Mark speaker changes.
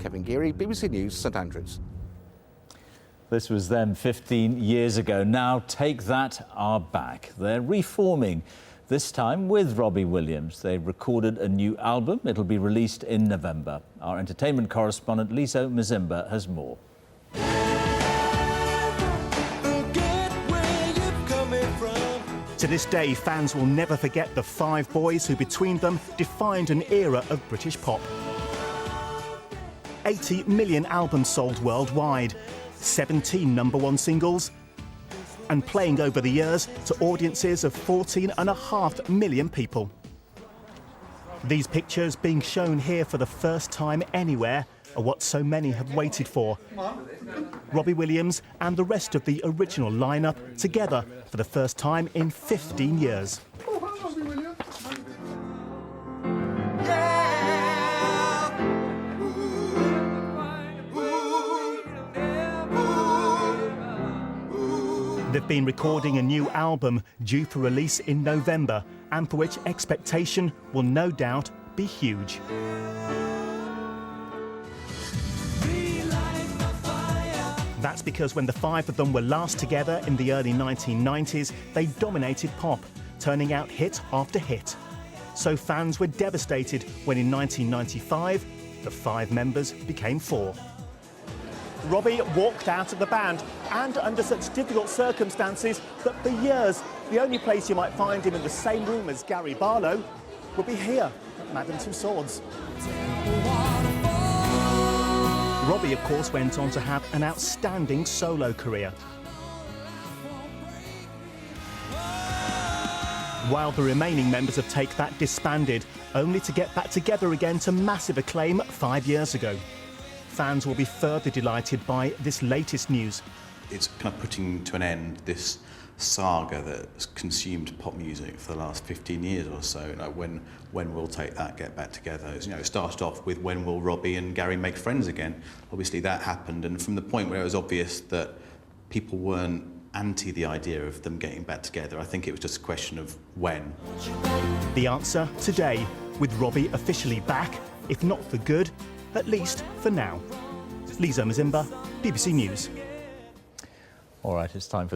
Speaker 1: Kevin Geary, BBC News, St Andrews.
Speaker 2: This was them 15 years ago. Now Take That are back. They're reforming, this time with Robbie Williams. They've recorded a new album. It'll be released in November. Our entertainment correspondent Lisa Mzimba has more.
Speaker 3: To this day, fans will never forget the five boys who, between them, defined an era of British pop. 80 million albums sold worldwide, 17 #1 singles, and playing over the years to audiences of 14.5 million people. These pictures being shown here for the first time anywhere are what so many have waited for. Robbie Williams and the rest of the original lineup together for the first time in 15 years. They've been recording a new album due for release in November, and for which expectation will no doubt be huge. That's because when the five of them were last together in the early 1990s, they dominated pop, turning out hit after hit. So fans were devastated when in 1995, the five members became four. Robbie walked out of the band, and under such difficult circumstances that for years, the only place you might find him in the same room as Gary Barlow would be here at Madame Tussauds. Robbie, of course, went on to have an outstanding solo career. While the remaining members of Take That disbanded, only to get back together again to massive acclaim 5 years ago. Fans will be further delighted by this latest news.
Speaker 4: It's kind of putting to an end this saga that's consumed pop music for the last 15 years or so. You know, when will Take That get back together? It's, you know, it started off with when will Robbie and Gary make friends again? Obviously that happened, and from the point where it was obvious that people weren't anti the idea of them getting back together, I think it was just a question of when.
Speaker 3: The answer today, with Robbie officially back, if not for good, at least for now. Lisa Mzimba, BBC News.
Speaker 2: All right, it's time for